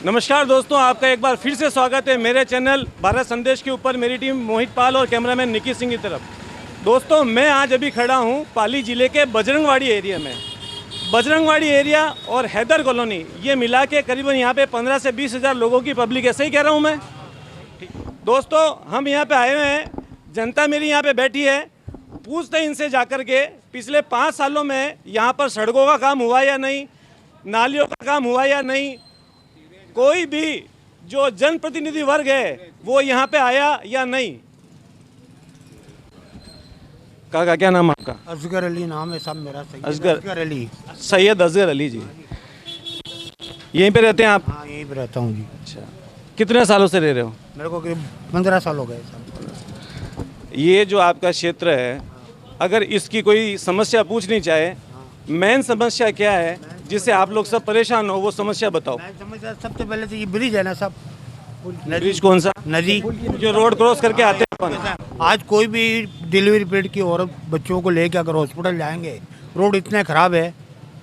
नमस्कार दोस्तों, आपका एक बार फिर से स्वागत है मेरे चैनल भारत संदेश के ऊपर। मेरी टीम मोहित पाल और कैमरामैन निकी सिंह की तरफ। दोस्तों, मैं आज अभी खड़ा हूं पाली ज़िले के बजरंगवाड़ी एरिया में। बजरंगवाड़ी एरिया और हैदर कॉलोनी ये मिला के करीबन यहाँ पे 15 से 20 हज़ार लोगों की पब्लिक है। सही कह रहा हूँ मैं? दोस्तों, हम यहाँ पे आए हुए हैं, जनता मेरी यहाँ पे बैठी है। पूछते हैं इनसे जाकर के पिछले 5 सालों में यहाँ पर सड़कों का काम हुआ या नहीं, नालियों का काम हुआ या नहीं, कोई भी जो जनप्रतिनिधि वर्ग है वो यहाँ पे आया या नहीं। काका, क्या नाम आपका? असगर अली नाम है साहब मेरा। असगर अली। सैयद असगर अली जी। यहीं पे रहते हैं आप? हाँ, यहीं पे रहता हूँ जी। अच्छा, कितने सालों से रह रहे हो? मेरे को करीब 15 साल हो गए साहब। ये जो आपका क्षेत्र है, अगर इसकी कोई समस्या पूछनी चाहे, मेन समस्या क्या है जिससे आप लोग सब परेशान हो, वो समस्या बताओ। मैं समझता सबसे पहले तो ये ब्रिज है ना साहब। ब्रिज कौन सा? नदी जो रोड क्रॉस करके आते हैं अपन। आज कोई भी डिलीवरी पीरियड की औरत बच्चों को लेकर अगर हॉस्पिटल जाएंगे, रोड इतने ख़राब है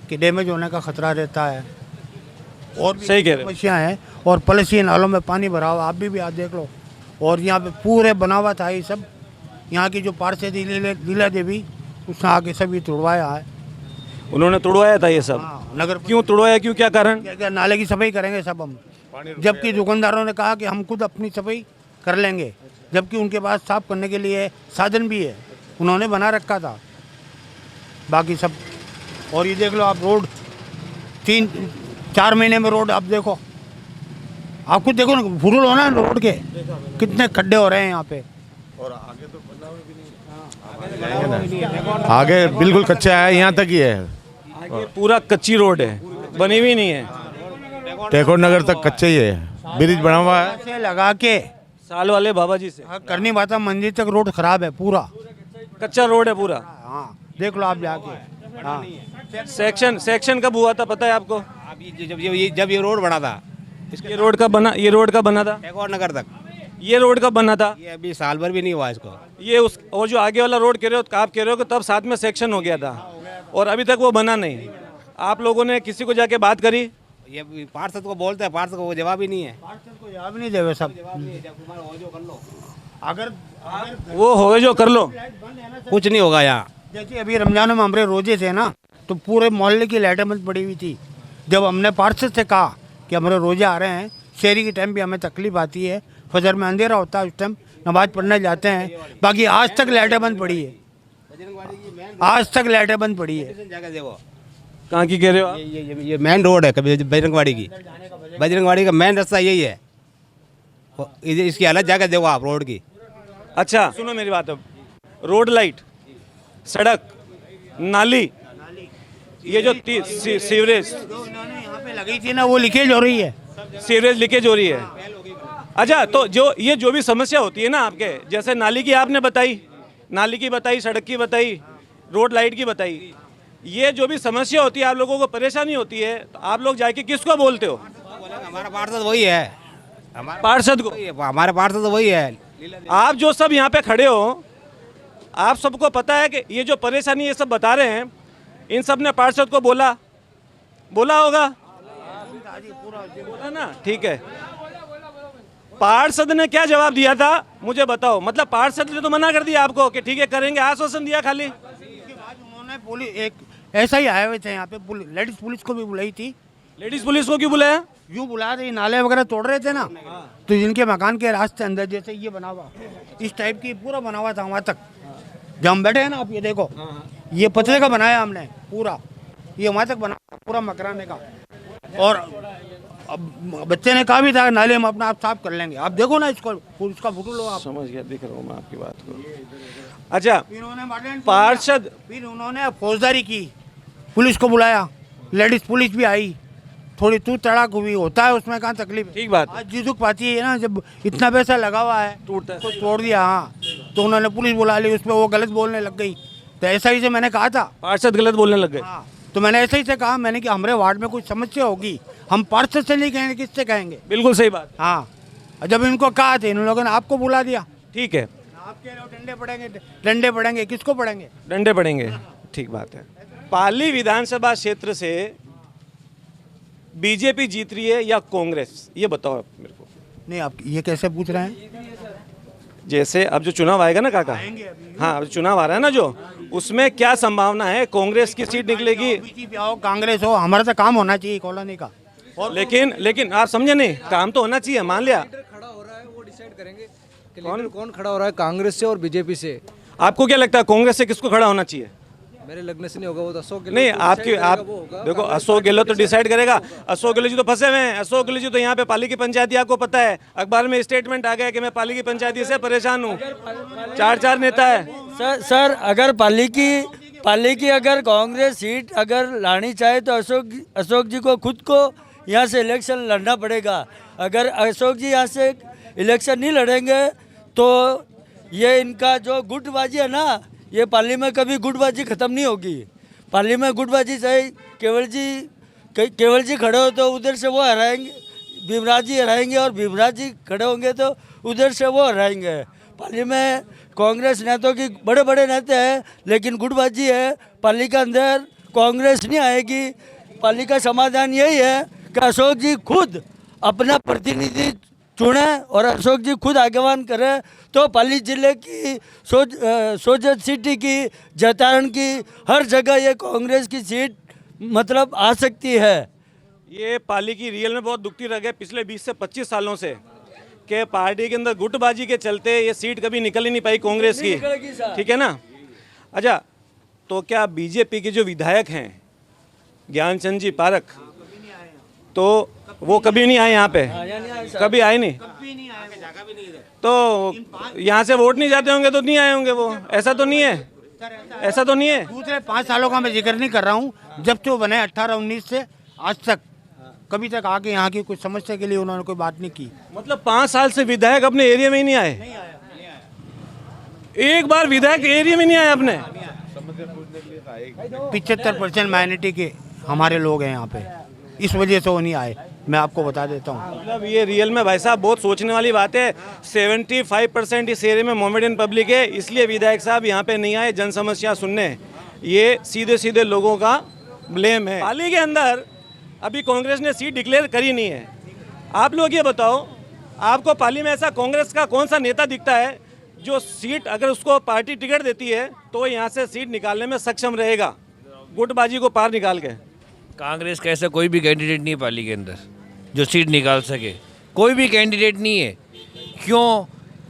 कि डैमेज होने का खतरा रहता है। और भी सही कह रहे हो। समस्या है। और प्लस ये नालों में पानी भरा हुआ, आप भी आज देख लो। और यहाँ पे पूरे बना हुआ था ये सब। यहाँ की जो पार्षद लीला देवी, उसने आके सब ये तोड़वाया है। उन्होंने तोड़वाया था ये सब? हाँ, नगर क्यों तोड़वाया, क्यों, क्या कारण? क्या नाले की सफाई करेंगे सब हम, जबकि दुकानदारों ने कहा कि हम खुद अपनी सफाई कर लेंगे, जबकि उनके पास साफ करने के लिए साधन भी है, उन्होंने बना रखा था बाकी सब। और ये देख लो आप, रोड 3-4 महीने में रोड आप देखो, आप खुद देखो ना, भूल हो ना रोड के कितने खड्डे हो रहे हैं यहाँ पे। और आगे तो आगे बिल्कुल कच्चा है, यहाँ तक ही है। आगे पूरा कच्ची रोड है, बनी हुई नहीं है। टैगोर नगर तक कच्चा ही है, ब्रिज बना हुआ है। ऐसे लगा के साल वाले बाबा जी से करनी माता मंदिर तक रोड खराब है, पूरा कच्चा रोड है पूरा। हाँ, देख लो आप जाके। हाँ, सेक्शन कब हुआ था पता है आपको? जब ये रोड बना था, ये रोड कब बना था? टैगोर नगर तक। ये रोड कब बना था? ये अभी साल भर भी नहीं हुआ इसको। ये उस और जो आगे वाला रोड कह रहे हो, आप कह रहे हो कि तब साथ में सेक्शन हो गया था और अभी तक वो बना नहीं। आप लोगों ने किसी को जाके बात करी? ये पार्षद को बोलते हैं, पार्षद को वो जवाब ही नहीं है। पार्षद को जवाब नहीं देवे सब। अगर वो हो जो कर लो, कुछ नहीं होगा यहाँ। जैसे अभी रमजान में हमारे रोजे थे ना, तो पूरे मोहल्ले की लाइटें बंद पड़ी हुई थी। जब हमने पार्षद से कहा कि हमारे रोजे आ रहे हैं, शहरी के टाइम भी हमें तकलीफ आती है, फजर में अंधेरा होता है, उस टाइम नमाज पढ़ने जाते हैं, बाकी आज तक लाइटें बंद पड़ी है। आज तक लाइटें बंद पड़ी है। कहाँ की कह रहे हो आप? ये मेन रोड है कभी बजरंगवाड़ी की। बजरंगवाड़ी का मेन रास्ता यही है। इसकी हालत जाकर देखो आप रोड की। अच्छा सुनो मेरी बात, अब रोड लाइट, सड़क, नाली, ये जो सीवरेज यहाँ पे लगी थी ना, वो लीकेज हो रही है। सीवरेज लीकेज हो रही है। अच्छा, तो जो भी समस्या होती है ना आपके, जैसे नाली की आपने बताई, नाली की बताई, सड़क की बताई, रोड लाइट की बताई, ये जो भी समस्या होती है, आप लोगों को परेशानी होती है, तो आप लोग जाके किसको बोलते हो? हमारा पार्षद वही है। पार्षद को? हमारे पार्षद वही है। आप जो सब यहाँ पे खड़े हो, आप सबको पता है कि ये जो परेशानी ये सब बता रहे हैं, इन सब ने पार्षद को बोला होगा? बोला ना? ठीक है। पार्षद ने क्या जवाब दिया था मुझे बताओ। मतलब पार्षद ने तो मना कर दिया आपको कि ठीक है करेंगे, आश्वासन दिया खाली। उन्होंने पुलिस एक ऐसा ही आए हुए थे यहाँ पे, लेडीज पुलिस को भी बुलाई थी। लेडीज पुलिस को क्यों बुलाया? यूँ बुला रहे, नाले वगैरह तोड़ रहे थे ना, तो जिनके मकान के रास्ते अंदर जैसे ये बना हुआ, इस टाइप की पूरा बना हुआ था वहाँ तक जब हम बैठे हैं ना, आप ये देखो, ये पतले का बनाया हमने पूरा, ये वहाँ तक बना पूरा मकराने का। और अब बच्चे ने कहा भी था नाले हम अपना आप साफ कर लेंगे। आप देखो ना इसको, इसका फोटो लो आप। समझ गया, दिख रहा हूँ मैं आपकी बात को। अच्छा, उन्होंने पार्षद, फिर उन्होंने फौजदारी की, पुलिस को बुलाया, लेडीज पुलिस भी आई, थोड़ी तू तड़ाक हुई, होता है उसमें कहाँ तकलीफ है। ठीक बात। आज झुक पाती है ना, जब इतना पैसा लगा हुआ है टूटता है तो तोड़ दिया। हाँ, तो उन्होंने पुलिस बुला ली, उसमें वो गलत बोलने लग गई। तो ऐसा ही से मैंने कहा था, पार्षद गलत बोलने लग गए। हाँ, तो मैंने ऐसे ही से कहा, मैंने कि हमारे वार्ड में कुछ समस्या होगी, हम पार्षद से नहीं कहेंगे, किससे कहेंगे? बिल्कुल सही बात। हाँ, जब इनको कहा था, इन लोगों ने आपको बुला दिया। ठीक है, आप कह रहे हो डंडे पड़ेंगे, किसको पड़ेंगे? डंडे पड़ेंगे। ठीक बात है। पाली विधानसभा क्षेत्र से बीजेपी जीत रही है या कांग्रेस, ये बताओ आप मेरे को। नहीं, आप ये कैसे पूछ रहे हैं? जैसे अब जो चुनाव आएगा ना काका, हाँ अब चुनाव आ रहा है ना जो, उसमें क्या संभावना है? कांग्रेस की सीट निकलेगी, बीजेपी आओ कांग्रेस हो, हमारा तो काम होना चाहिए कॉलोनी का। लेकिन आप समझे नहीं, काम तो होना चाहिए, मान लिया। खड़ा हो रहा है वो डिसाइड करेंगे कि लीडर कौन खड़ा हो रहा है, कांग्रेस से और बीजेपी से। आपको क्या लगता है कांग्रेस से किसको खड़ा होना चाहिए? मेरे लगने से नहीं होगा, वो तो अशोक गहलोत नहीं, को आपकी decide आप करेगा, वो होगा। देखो, अशोक गहलोत तो डिसाइड करेगा। अशोक गहलोत जी तो फंसे हुए हैं। अशोक गहलोत जी तो यहाँ पे पाली की पंचायती, आपको पता है अखबार में स्टेटमेंट आ गया कि मैं पाली की पंचायती से परेशान हूँ। चार नेता है। सर अगर पाली की अगर कांग्रेस सीट अगर लानी चाहे तो अशोक जी को खुद को यहाँ से इलेक्शन लड़ना पड़ेगा। अगर अशोक जी यहाँ से इलेक्शन नहीं लड़ेंगे तो ये इनका जो गुटबाजी है ना, ये पाली में कभी गुटबाजी ख़त्म नहीं होगी। पाली में गुटबाजी चाहे केवल जी खड़े हो तो उधर से वो हराएंगे, भीमराज जी हराएंगे, और भीमराज जी खड़े होंगे तो उधर से वो हराएंगे। पाली में कांग्रेस नेताओं की बड़े बड़े नेता हैं, लेकिन गुटबाजी है। पाली के अंदर कांग्रेस नहीं आएगी। पाली का समाधान यही है कि अशोक जी खुद अपना प्रतिनिधि चुने और अशोक जी खुद आगेवान करें तो पाली जिले की सोजत सिटी की, जतारण की, हर जगह ये कांग्रेस की सीट मतलब आ सकती है। ये पाली की रियल में बहुत दुखती रह गए पिछले 20 से 25 सालों से कि पार्टी के अंदर गुटबाजी के चलते ये सीट कभी निकल ही नहीं पाई कांग्रेस की, ठीक है ना। अच्छा, तो क्या बीजेपी के जो विधायक हैं ज्ञानचंद जी पारख, तो वो कभी नहीं आए यहाँ पे, कभी आए नहीं, तो यहाँ से वोट नहीं जाते होंगे तो नहीं आए होंगे वो, ऐसा तो नहीं है, ऐसा तो नहीं है। दूसरे 5 सालों का मैं जिक्र नहीं कर रहा हूँ, जब से वो बने 18-19 से आज तक कभी तक आके यहाँ की कुछ समस्या के लिए उन्होंने कोई बात नहीं की। मतलब 5 साल से विधायक अपने एरिया में ही नहीं आए, एक बार विधायक एरिया में नहीं आए अपने। 75% माइनॉरिटी के हमारे लोग हैं यहाँ पे, इस वजह से वो नहीं आए, मैं आपको बता देता हूँ। मतलब ये रियल में भाई साहब बहुत सोचने वाली बात है। 75% इस एरिया में मोमेडियन पब्लिक है, इसलिए विधायक साहब यहाँ पे नहीं आए जन समस्या सुनने। ये सीधे सीधे लोगों का ब्लेम है। पाली के अंदर अभी कांग्रेस ने सीट डिक्लेयर करी नहीं है। आप लोग ये बताओ, आपको पाली में ऐसा कांग्रेस का कौन सा नेता दिखता है जो सीट, अगर उसको पार्टी टिकट देती है तो यहाँ से सीट निकालने में सक्षम रहेगा, गुटबाजी को पार निकाल के? कांग्रेस का ऐसा कोई भी कैंडिडेट नहीं है पाली के अंदर जो सीट निकाल सके, कोई भी कैंडिडेट नहीं है। क्यों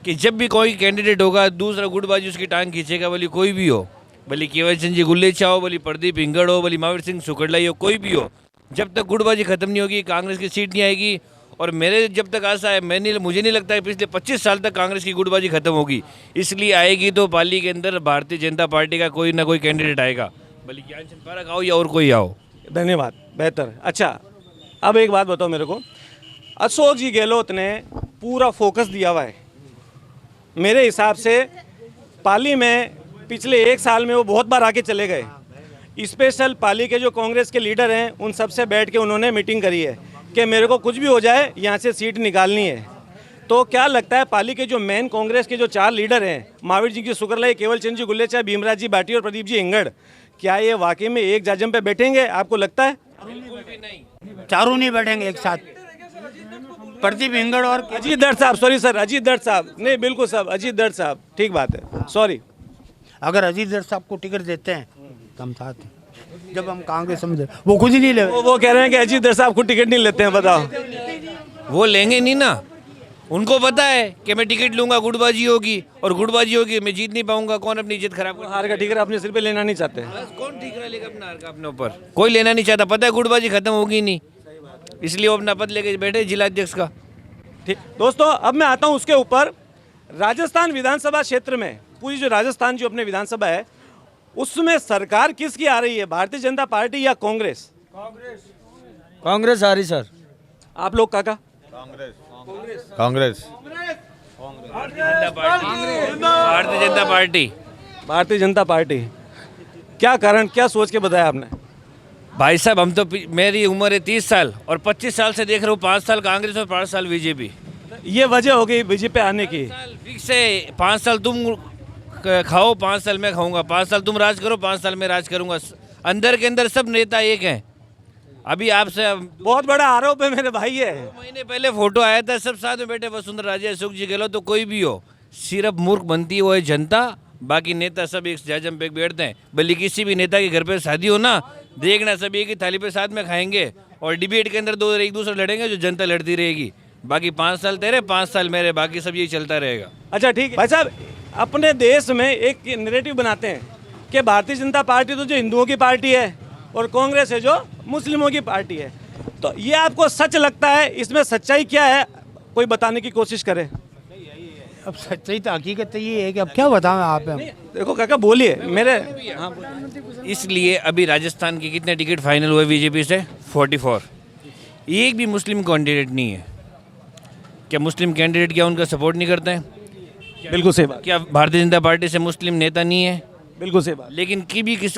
कि जब भी कोई कैंडिडेट होगा दूसरा गुटबाजी उसकी टांग खींचेगा, भले कोई भी हो, भले केवल चंद जी गुल्लेचा हो, भले प्रदीप इंगड़ हो, भले महावीर सिंह सुकड़लाई हो, कोई भी हो, जब तक गुटबाजी खत्म नहीं होगी कांग्रेस की सीट नहीं आएगी। और मेरे जब तक आशा है, मुझे नहीं लगता है पिछले 25 साल तक कांग्रेस की गुटबाजी खत्म होगी। इसलिए आएगी तो पाली के अंदर भारतीय जनता पार्टी का कोई ना कोई कैंडिडेट आएगा, भले ज्ञानचंद पारख आओ या और कोई आओ। धन्यवाद, बेहतर। अच्छा, अब एक बात बताओ मेरे को, अशोक जी गहलोत ने पूरा फोकस दिया हुआ है मेरे हिसाब से पाली में। पिछले 1 साल में वो बहुत बार आके चले गए। स्पेशल पाली के जो कांग्रेस के लीडर हैं उन सबसे बैठ के उन्होंने मीटिंग करी है कि मेरे को कुछ भी हो जाए यहाँ से सीट निकालनी है। तो क्या लगता है पाली के जो मेन कांग्रेस के जो 4 लीडर हैं, महावीर जी की सुकड़लाई, केवल चंद जी गुल्लेचा, भीमराज जी बाटी और प्रदीप जी इंगड़, क्या ये वाकई में एक जाजम पे बैठेंगे, आपको लगता है? चारों नहीं बैठेंगे एक साथ, प्रदीप इंगड़ और अजीत दर साहब, सॉरी सर, अजीत दर साहब, नहीं बिल्कुल साहब, अजीत दर साहब, ठीक बात है, सॉरी। अगर अजीत दर साहब को टिकट देते हैं तो हम साथ हैं। जब हम कांग्रेस समझे वो खुद ही नहीं ले, वो कह रहे हैं कि अजीत दर साहब खुद टिकट नहीं लेते हैं, बताओ। वो लेंगे नहीं ना, उनको पता है कि मैं टिकट लूंगा गुटबाजी होगी, और गुटबाजी होगी मैं जीत नहीं पाऊंगा। कौन अपनी इज्जत खराब कर, हार का टिकट अपने सिर पे लेना नहीं चाहते। कौन ठिकरा लेगा अपना हार का अपने ऊपर? कोई लेना नहीं चाहता, पता है गुटबाजी खत्म होगी नहीं, इसलिए वो अपना पद लेके बैठे जिलाध्यक्ष का। ठीक दोस्तों, अब मैं आता हूँ उसके ऊपर। राजस्थान विधानसभा क्षेत्र में, पूरी जो राजस्थान जो अपने विधानसभा है उसमें सरकार किसकी आ रही है, भारतीय जनता पार्टी या कांग्रेस? कांग्रेस आ रही सर। आप लोग काका? कांग्रेस। भारतीय जनता पार्टी। भारतीय जनता पार्टी। क्या कारण, क्या सोच के बताया आपने? भाई साहब हम तो, मेरी उम्र है 30 साल और 25 साल से देख रहा हूँ, 5 साल कांग्रेस और 5 साल बीजेपी। ये वजह हो गई बीजेपी आने की। फिक्स है, 5 साल तुम खाओ, 5 साल मैं खाऊंगा, 5 साल तुम राज करो, 5 साल मैं राज करूंगा। अंदर के अंदर सब नेता एक हैं, अभी आपसे बहुत बड़ा आरोप है मेरे भाई है। 2 महीने पहले फोटो आया था, सब साथ में बैठे, वसुंधरा राजे, अशोक जी गहलोत, तो कोई भी हो, सिर्फ मूर्ख बनती है वो है जनता, बाकी नेता सब एक जाजम पे बैठते हैं। भले किसी भी नेता के घर पे शादी हो ना, देखना सब एक ही थाली पे साथ में खाएंगे और डिबेट के अंदर दो एक दूसरे लड़ेंगे, जो जनता लड़ती रहेगी। बाकी 5 साल तेरे 5 साल मेरे, बाकी सब यही चलता रहेगा। अच्छा ठीक है भाई साहब, अपने देश में एक नैरेटिव बनाते हैं कि भारतीय जनता पार्टी तो जो हिंदुओं की पार्टी है और कांग्रेस है जो मुस्लिमों की पार्टी है, तो ये आपको सच लगता है? इसमें सच्चाई क्या है, कोई बताने की कोशिश करे। अब सच्चाई तो हकीकत तो ये है कि अब क्या बताएं आप हम। देखो काका बोलिए मेरे। इसलिए अभी राजस्थान की कितने टिकट फाइनल हुए बीजेपी से? 44। एक भी मुस्लिम कैंडिडेट नहीं है। क्या मुस्लिम कैंडिडेट क्या उनका सपोर्ट नहीं करते हैं? बिल्कुल सही बात, क्या भारतीय जनता पार्टी से मुस्लिम नेता नहीं है? बिल्कुल सही बात। लेकिन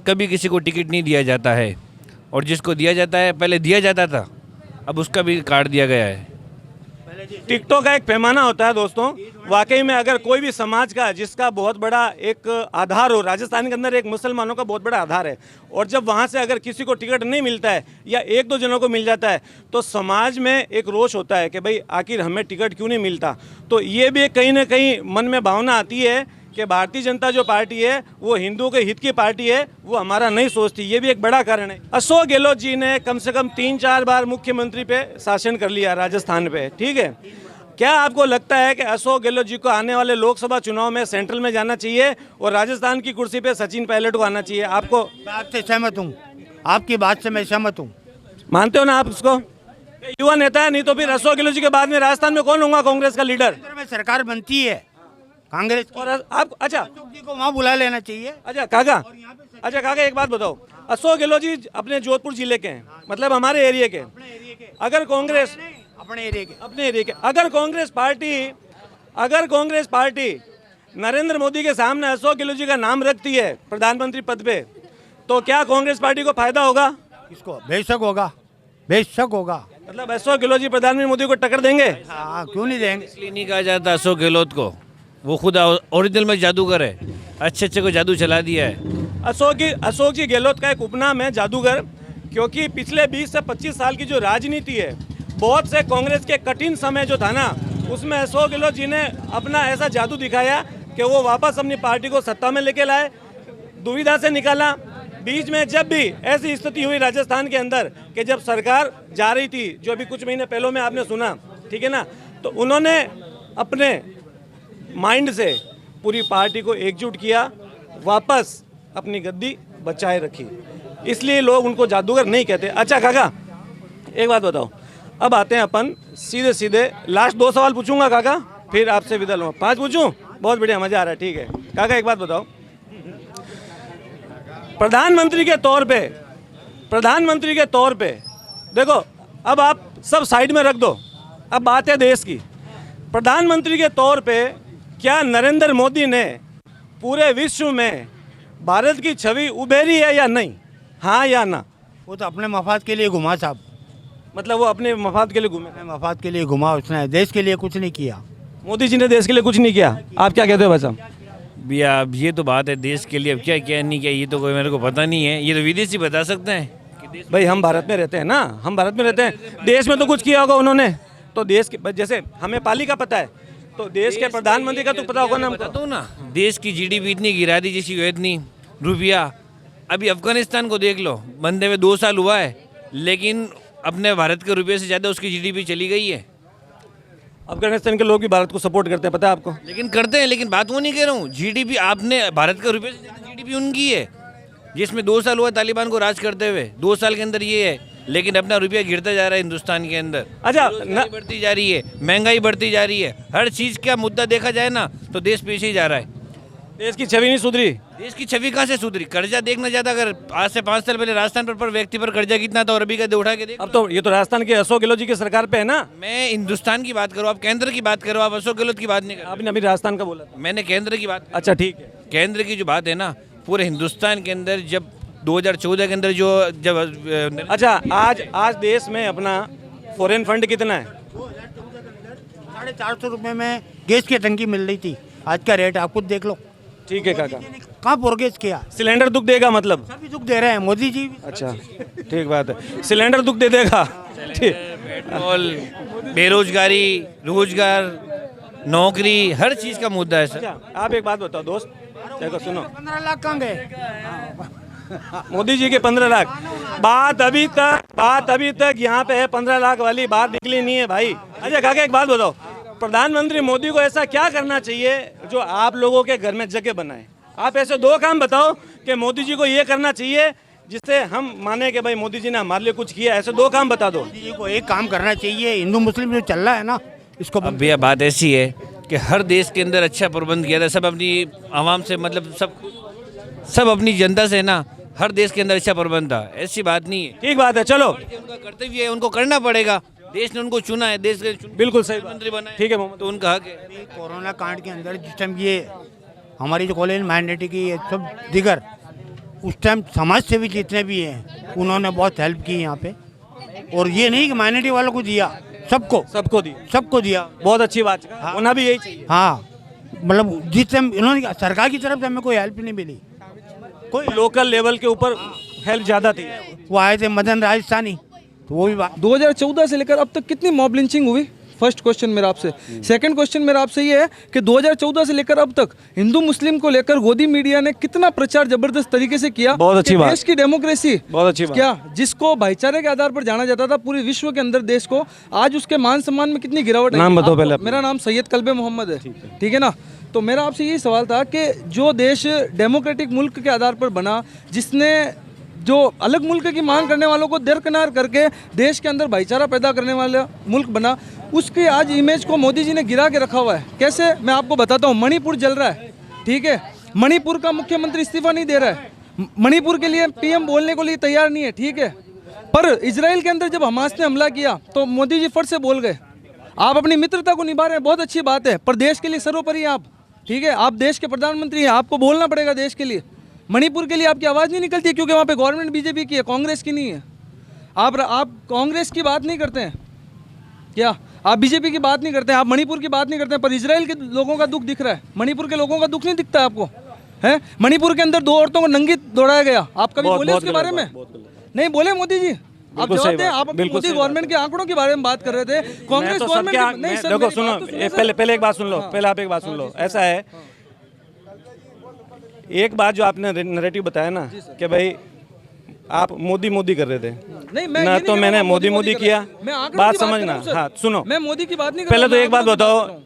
कभी किसी को टिकट नहीं दिया जाता है, और जिसको दिया जाता है, पहले दिया जाता था, अब उसका भी काट दिया गया है। टिकटों का एक पैमाना होता है दोस्तों, वाकई में अगर कोई भी समाज का जिसका बहुत बड़ा एक आधार हो, राजस्थान के अंदर एक मुसलमानों का बहुत बड़ा आधार है, और जब वहाँ से अगर किसी को टिकट नहीं मिलता है या 1-2 जनों को मिल जाता है, तो समाज में एक रोष होता है कि भाई आखिर हमें टिकट क्यों नहीं मिलता। तो ये भी कहीं ना कहीं मन में भावना आती है कि भारतीय जनता जो पार्टी है वो हिंदुओं के हित की पार्टी है, वो हमारा नहीं सोचती। ये भी एक बड़ा कारण है। अशोक गहलोत जी ने कम से कम 3-4 बार मुख्यमंत्री पे शासन कर लिया राजस्थान पे, ठीक है। क्या आपको लगता है कि अशोक गहलोत जी को आने वाले लोकसभा चुनाव में सेंट्रल में जाना चाहिए और राजस्थान की कुर्सी पे सचिन पायलट को आना चाहिए? आपको मैं आपसे सहमत हूँ, आपकी बात से मैं सहमत हूँ। मानते हो ना आप उसको? युवा नेता है, नहीं तो फिर अशोक गहलोत जी के बाद में राजस्थान में कौन होगा कांग्रेस का लीडर? केंद्र में सरकार बनती है कांग्रेस की, और आप अच्छा अशोक जी को वहाँ बुला लेना चाहिए। अच्छा काका एक बात बताओ, अशोक गहलोत जी अपने जोधपुर जिले के हैं, मतलब हमारे एरिया के। अगर कांग्रेस अपने एरिया के अगर कांग्रेस पार्टी नरेंद्र मोदी के सामने अशोक गहलोत जी का नाम रखती है प्रधानमंत्री पद पे, तो क्या कांग्रेस पार्टी को फायदा होगा? इसको बेशक होगा, बेशक होगा। मतलब अशोक गहलोत जी प्रधानमंत्री मोदी को टक्कर देंगे? हाँ, क्यों नहीं देंगे। इसलिए नहीं कहा जाता अशोक गहलोत को, वो खुद ओरिजिनल में जादूगर है, अच्छे को जादू चला दिया है। अशोक जी गहलोत का एक उपनाम है जादूगर, क्योंकि पिछले 20 से 25 साल की जो राजनीति है, बहुत से कांग्रेस के कठिन समय जो था ना, उसमें अशोक गहलोत जी ने अपना ऐसा जादू दिखाया कि वो वापस अपनी पार्टी को सत्ता में लेके लाए, दुविधा से निकाला। बीच में जब भी ऐसी स्थिति हुई राजस्थान के अंदर कि जब सरकार जा रही थी, जो अभी कुछ महीने पहले में आपने सुना, ठीक है ना, तो उन्होंने अपने माइंड से पूरी पार्टी को एकजुट किया, वापस अपनी गद्दी बचाए रखी, इसलिए लोग उनको जादूगर नहीं कहते। अच्छा काका एक बात बताओ, अब आते हैं अपन सीधे लास्ट 2 सवाल पूछूंगा काका, फिर आपसे विदा लूँगा। 5 पूछूं? बहुत बढ़िया, मज़ा आ रहा है, ठीक है। काका एक बात बताओ, प्रधानमंत्री के तौर पे देखो, अब आप सब साइड में रख दो, अब बात है देश की। प्रधानमंत्री के तौर पे क्या नरेंद्र मोदी ने पूरे विश्व में भारत की छवि उभेरी है या नहीं? हाँ या ना? वो तो अपने मफाद के लिए घुमा साहब, मतलब वो अपने मफाद के लिए घूमे, अपने मफाद के लिए घुमा, उसने देश के लिए कुछ नहीं किया। मोदी जी ने देश के लिए कुछ नहीं किया। आप क्या कहते हो भाई साहब? भैया अब ये तो बात है, देश के लिए अब क्या क्या नहीं किया ये तो कोई मेरे को पता नहीं है, ये तो विदेशी बता सकते हैं कि देश। भाई हम भारत में रहते हैं ना, हम भारत में रहते हैं, देश में तो कुछ किया होगा उन्होंने, तो देश के जैसे हमें पाली का पता है, तो देश के प्रधानमंत्री का तो पता होगा ना हमको। तो ना देश की जीडीपी इतनी गिरा दी जैसी इतनी रुपया। अभी अफगानिस्तान को देख लो, बंदे में 2 साल हुआ है, लेकिन अपने भारत के रुपये से ज़्यादा उसकी जीडीपी चली गई है। अफगानिस्तान के लोग भी भारत को सपोर्ट करते हैं, पता है आपको? लेकिन करते हैं, लेकिन बात वो नहीं कह रहा हूँ, जीडीपी आपने भारत के रुपये से ज़्यादा जीडीपी उनकी है, जिसमें 2 साल हुआ तालिबान को राज करते हुए, 2 साल के अंदर ये है, लेकिन अपना रुपया गिरता जा रहा है हिंदुस्तान के अंदर। अच्छा बढ़ती जा रही है, महंगाई बढ़ती जा रही है, हर चीज़ का मुद्दा देखा जाए ना तो देश पीछे ही जा रहा है। देश की छवि नहीं सुधरी। देश की छवि कहाँ से सुधरी? कर्जा देखना चाहता, अगर आज से 5 साल पहले राजस्थान पर व्यक्ति पर कर्जा कितना था और अभी का उठा के देख। अब तो ये तो राजस्थान के अशोक गहलोत जी की सरकार पे है ना। मैं हिंदुस्तान की बात करूँ, आप केंद्र की बात करो, आप अशोक गहलोत की बात नहीं करो। आपने अभी राजस्थान का बोला था। मैंने केंद्र की बात। अच्छा ठीक है, केंद्र की जो बात है ना, पूरे हिंदुस्तान के अंदर जब 2014 के अंदर जब अच्छा आज देश में अपना फॉरेन फंड कितना है? 450 रुपये में गैस की टंकी मिल रही थी, आज का रेट आप खुद देख लो। ठीक है काका, कहाँ प्रोग्रेस किया? सिलेंडर दुख देगा मतलब? सभी दुख दे रहे हैं मोदी जी। अच्छा, ठीक बात है, सिलेंडर दुख दे देगा। ठीक, पेट्रोल, बेरोजगारी, रोजगार, नौकरी, हर चीज़ का मुद्दा है सर। अच्छा, आप एक बात बताओ दोस्त, देखो सुनो, 15 लाख कहाँ गए? मोदी जी के 15 लाख, बात अभी तक यहाँ पे है 15 लाख वाली बात निकली नहीं है भाई। अच्छा काका एक बात बताओ, प्रधानमंत्री मोदी को ऐसा क्या करना चाहिए जो आप लोगों के घर में जगह बनाए? आप ऐसे 2 काम बताओ कि मोदी जी को ये करना चाहिए जिससे हम माने कि भाई मोदी जी ने हमारे लिए कुछ किया। ऐसे 2 काम बता दो। मोदी जी को एक काम करना चाहिए, हिंदू मुस्लिम जो चल रहा है ना इसको अब भैया बात ऐसी है कि हर देश के अंदर अच्छा प्रबंध किया था, सब अपनी आवाम से मतलब सब अपनी जनता से ना, हर देश के अंदर अच्छा प्रबंध था, ऐसी बात नहीं है। ठीक बात है, चलो उनका कर्तव्य है, उनको करना पड़ेगा, देश ने उनको चुना है, देश के बिल्कुल सही बात। मंत्री बनाए, ठीक है मोहम्मद, तो उनका हक है। कोरोना कांड के अंदर जिस टाइम ये हमारी जो कॉलेज माइनॉरिटी की ये सब दिगर उस टाइम समाज सेवी जितने भी हैं उन्होंने बहुत हेल्प की यहाँ पे। और ये नहीं कि माइनॉरिटी वालों को दिया, सबको दिया। बहुत अच्छी बात है, होना भी यही चाहिए। हाँ, मतलब जिस टाइम इन्होंने सरकार की तरफ से हमें कोई हेल्प नहीं मिली, कोई लोकल लेवल के ऊपर हेल्प ज़्यादा थी। वो आए थे मदन राजस्थानी, तो वो भी बात 2014 से लेकर अब तक कितनी मॉब लिंचिंग हुई? फर्स्ट क्वेश्चन मेरा आपसे। सेकंड क्वेश्चन मेरा आपसे ये है कि 2014 से लेकर अब तक हिंदू मुस्लिम को लेकर गोदी मीडिया ने कितना प्रचार जबरदस्त तरीके से किया। बहुत अच्छी कि बात। देश की डेमोक्रेसी, बहुत अच्छी बात। क्या जिसको भाईचारे के आधार पर जाना जाता था पूरे विश्व के अंदर देश को, आज उसके मान सम्मान में कितनी गिरावट है। नाम बताओ पहले अपना। मेरा नाम सैयद कल्बे मोहम्मद है, ठीक है ना। तो मेरा आपसे यही सवाल था कि जो देश डेमोक्रेटिक मुल्क के आधार पर बना, जिसने जो अलग मुल्क की मांग करने वालों को दरकिनार करके देश के अंदर भाईचारा पैदा करने वाला मुल्क बना, उसकी आज इमेज को मोदी जी ने गिरा के रखा हुआ है। कैसे, मैं आपको बताता हूँ। मणिपुर जल रहा है, ठीक है, मणिपुर का मुख्यमंत्री इस्तीफा नहीं दे रहा है, मणिपुर के लिए पीएम बोलने को लिए तैयार नहीं है, ठीक है। पर इजराइल के अंदर जब हमास ने हमला किया तो मोदी जी फट से बोल गए। आप अपनी मित्रता को निभा रहे हैं, बहुत अच्छी बात है, पर देश के लिए सर्वोपरि हैं आप, ठीक है। आप देश के प्रधानमंत्री हैं, आपको बोलना पड़ेगा देश के लिए। मणिपुर के लिए आपकी आवाज़ नहीं निकलती है क्योंकि वहाँ पे गवर्नमेंट बीजेपी की है, कांग्रेस की नहीं है। आप कांग्रेस की बात नहीं करते हैं क्या? आप बीजेपी की बात नहीं करते हैं, आप मणिपुर की बात नहीं करते हैं, पर इजराइल के लोगों का दुख दिख रहा है, मणिपुर के लोगों का दुख नहीं दिखता है आपको? है, मणिपुर के अंदर 2 औरतों को नंगी दौड़ाया गया, आप कभी बोले उसके बारे में? नहीं बोले मोदी जी, आप जवाब दें। आप मोदी गवर्नमेंट के आंकड़ों के बारे में बात कर रहे थे, कांग्रेस गवर्नमेंट नहीं सर। देखो सुनो, पहले एक बात सुन लो, पहले आप एक बात सुन लो। ऐसा है, एक बात जो आपने नैरेटिव बताया ना कि भाई आप मोदी कर रहे थे, नहीं मैं ना, तो मैंने मोदी किया, बात समझना। हाँ सुनो, मैं मोदी की बात नहीं कर पहले रहा, तो मैं एक बात आंकड़ों की बताओ, कर रहा हूं।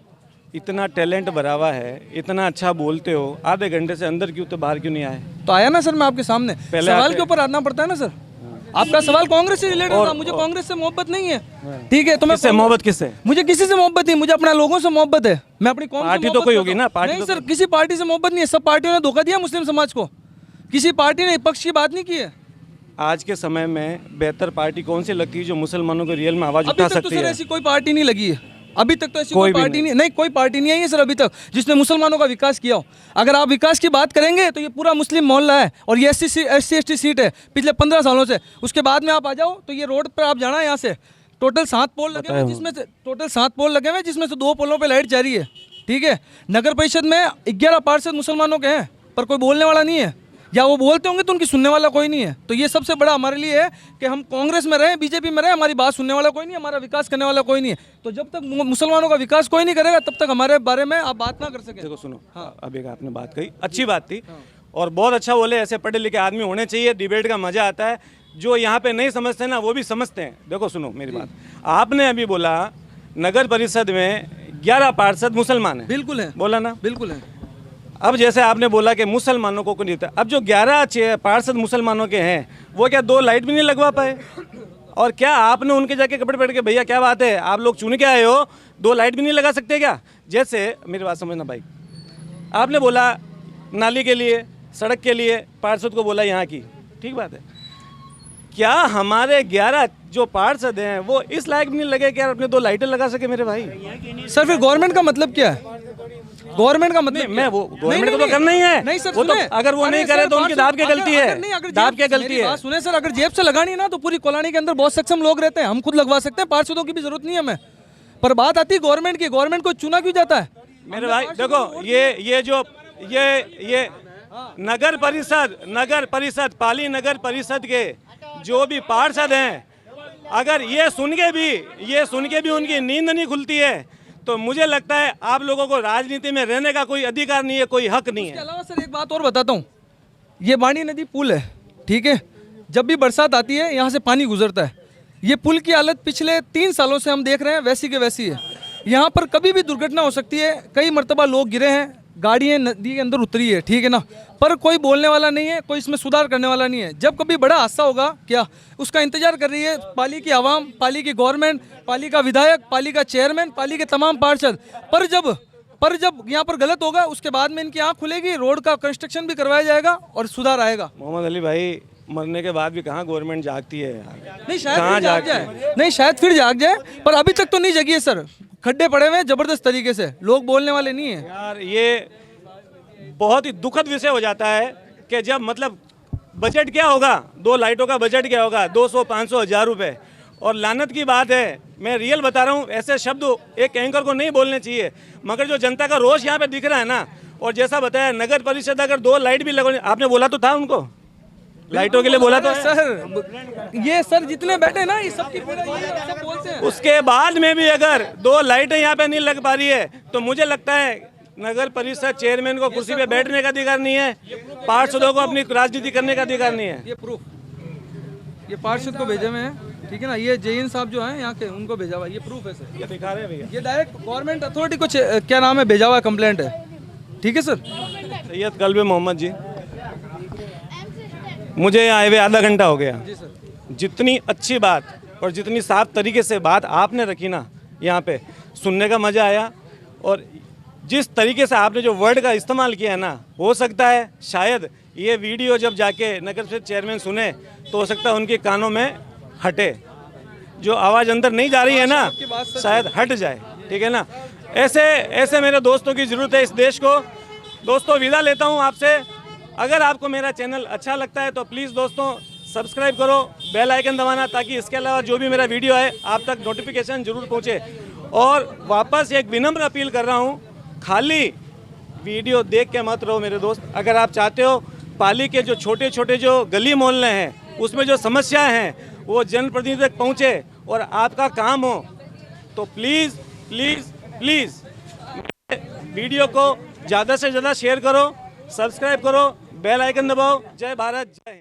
इतना टैलेंट भरा हुआ है, इतना अच्छा बोलते हो, आधे घंटे से अंदर क्यों, तो बाहर क्यों नहीं आए? तो आया ना सर, मैं आपके सामने सवाल के ऊपर आना पड़ता है ना सर। आपका सवाल कांग्रेस से रिलेटेड था, मुझे कांग्रेस से मोहब्बत नहीं है, ठीक है। तो मैं किससे मोहब्बत, किससे? मुझे किसी से मोहब्बत नहीं, मुझे अपना लोगों से मोहब्बत है, मैं अपनी कौम से पार्टी तो मोहब्बत कोई करता होगी हूं। ना, पार्टी नहीं तो सर, किसी पार्टी से मोहब्बत नहीं है, सब पार्टियों ने धोखा दिया मुस्लिम समाज को, किसी पार्टी ने पक्ष की बात नहीं की है। आज के समय में बेहतर पार्टी कौन सी लगती है जो मुसलमानों को रियल में आवाज अभी उठा तक तो सकती सर है? ऐसी कोई पार्टी नहीं लगी है, अभी तक तो ऐसी कोई कोई भी पार्टी नहीं, कोई पार्टी नहीं आई है सर अभी तक जिसने मुसलमानों का विकास किया हो। अगर आप विकास की बात करेंगे तो ये पूरा मुस्लिम मोहल्ला है और ये SC/ST सीट है पिछले 15 सालों से। उसके बाद में आप आ जाओ तो ये रोड पर आप जाना है, यहाँ से टोटल 7 पोल लगे हुए, जिसमें से टोटल 7 पोल लगे हुए, जिसमें से 2 पोलों पे लाइट जा रही है, ठीक है। नगर परिषद में 11 पार्षद मुसलमानों के हैं, पर कोई बोलने वाला नहीं है, या वो बोलते होंगे तो उनकी सुनने वाला कोई नहीं है। तो ये सबसे बड़ा हमारे लिए है कि हम कांग्रेस में रहें, बीजेपी में रहें, हमारी बात सुनने वाला कोई नहीं है, हमारा विकास करने वाला कोई नहीं है। तो जब तक मुसलमानों का विकास कोई नहीं करेगा तब तक हमारे बारे में आप बात ना कर सके। देखो सुनो, हाँ, अब एक आपने बात कही, अच्छी बात थी और बहुत अच्छा बोले, ऐसे पढ़े लिखे आदमी होने चाहिए, डिबेट का मजा आता है। जो यहाँ पे नहीं समझते ना वो भी समझते हैं। देखो सुनो मेरी बात, आपने अभी बोला नगर परिषद में 11 पार्षद मुसलमान हैं, बिल्कुल है, बोला ना? बिल्कुल है। अब जैसे आपने बोला कि मुसलमानों को नहीं था, अब जो 11 पार्षद मुसलमानों के हैं वो क्या 2 लाइट भी नहीं लगवा पाए? और क्या आपने उनके जाके कपड़े पहन के, भैया क्या बात है, आप लोग चुन के आए हो, 2 लाइट भी नहीं लगा सकते क्या? जैसे मेरी बात समझना भाई, आपने बोला नाली के लिए, सड़क के लिए पार्षद को बोला यहाँ की, ठीक बात है। क्या हमारे 11 जो पार्षद हैं वो इस लायक भी नहीं लगे कि यार अपने 2 लाइटें लगा सके मेरे भाई? सर फिर गवर्नमेंट का मतलब क्या है? गवर्नमेंट का मतलब मैं वो गवर्नमेंट को तो करना ही है। नहीं सर, वो तो अगर वो नहीं करे तो उनकी दाब की गलती है, दाब की गलती है। सुने सर, अगर जेब से लगानी है ना तो पूरी कॉलोनी के अंदर बहुत सक्षम लोग रहते हैं, हम खुद लगवा सकते हैं, पार्षदों की भी जरूरत नहीं है हमें। पर बात आती है गवर्नमेंट की, गवर्नमेंट को चुना क्यों जाता है? मेरे भाई देखो, ये नगर परिषद पाली नगर परिषद के जो भी पार्षद हैं, अगर ये सुन के भी उनकी नींद नहीं खुलती है, तो मुझे लगता है आप लोगों को राजनीति में रहने का कोई अधिकार नहीं है, कोई हक नहीं इसके है। अलावा सर एक बात और बताता हूँ, ये बाणी नदी पुल है, ठीक है। जब भी बरसात आती है यहाँ से पानी गुजरता है। ये पुल की हालत पिछले 3 सालों से हम देख रहे हैं वैसी के वैसी है। यहाँ पर कभी भी दुर्घटना हो सकती है। कई मर्तबा लोग गिरे हैं, गाड़ियाँ नदी के अंदर उतरी है, ठीक है ना, पर कोई बोलने वाला नहीं है, कोई इसमें सुधार करने वाला नहीं है। जब कभी बड़ा हादसा होगा क्या, उसका इंतजार कर रही है पाली की आवाम, पाली की गवर्नमेंट, पाली का विधायक, पाली का चेयरमैन, पाली के तमाम पार्षद। पर जब यहाँ पर गलत होगा उसके बाद में इनकी आँख खुलेगी, रोड का कंस्ट्रक्शन भी करवाया जाएगा और सुधार आएगा। मोहम्मद अली भाई, मरने के बाद भी कहाँ गवर्नमेंट जागती है यार? नहीं शायद फिर जाग जाए, नहीं शायद फिर जाग जाए, पर अभी तक तो नहीं जगी है सर। खड्डे पड़े हुए हैं जबरदस्त तरीके से, लोग बोलने वाले नहीं है यार। ये बहुत ही दुखद विषय हो जाता है कि जब मतलब बजट क्या होगा, 2 लाइटों का बजट क्या होगा, 200, 500, 1000 रुपये। और लानत की बात है, मैं रियल बता रहा हूँ, ऐसे शब्द एक एंकर को नहीं बोलने चाहिए, मगर जो जनता का रोष यहाँ पे दिख रहा है ना, और जैसा बताया नगर परिषद अगर 2 लाइट भी लगवानी, आपने बोला तो था उनको लाइटों के लिए, बोला तो है। सर ये सर जितने बैठे ना ये सबकी पूरा ये सब बोलते हैं। उसके बाद में भी अगर 2 लाइटें यहाँ पे नहीं लग पा रही है, तो मुझे लगता है नगर परिषद चेयरमैन को कुर्सी पे बैठने का अधिकार नहीं है, पार्षदों को अपनी राजनीति करने का अधिकार नहीं है। ये प्रूफ, ये पार्षद को भेजे हुए हैं, ठीक है ना, ये जैन साहब जो हैं यहाँ के, उनको भेजा हुआ है, ये प्रूफ है सर, ये दिखा रहे हैं भैया, ये डायरेक्ट गवर्नमेंट अथॉरिटी को क्या नाम है भेजा हुआ कंप्लेंट है, ठीक है सर। सैयद कल्बे मोहम्मद जी, मुझे यहाँ आए हुए आधा घंटा हो गया। जी सर। जितनी अच्छी बात और जितनी साफ तरीके से बात आपने रखी ना, यहाँ पे सुनने का मज़ा आया। और जिस तरीके से आपने जो वर्ड का इस्तेमाल किया है ना, हो सकता है शायद ये वीडियो जब जाके नगर परिषद चेयरमैन सुने तो हो सकता है उनके कानों में हटे, जो आवाज़ अंदर नहीं जा रही है ना, शायद हट जाए, ठीक है ना। ऐसे मेरे दोस्तों की ज़रूरत है इस देश को। दोस्तों विदा लेता हूँ आपसे। अगर आपको मेरा चैनल अच्छा लगता है तो प्लीज़ दोस्तों सब्सक्राइब करो, बेल आइकन दबाना, ताकि इसके अलावा जो भी मेरा वीडियो है आप तक नोटिफिकेशन जरूर पहुँचे। और वापस एक विनम्र अपील कर रहा हूँ, खाली वीडियो देख के मत रहो मेरे दोस्त। अगर आप चाहते हो पाली के जो छोटे छोटे जो गली मोहल्ले हैं उसमें जो समस्याएं हैं वो जनप्रतिनिधि तक पहुँचे और आपका काम हो, तो प्लीज़ प्लीज़ प्लीज़ वीडियो को ज़्यादा से ज़्यादा शेयर करो, सब्सक्राइब करो, बेल आइकन दबाओ। जय भारत, जय हिंद।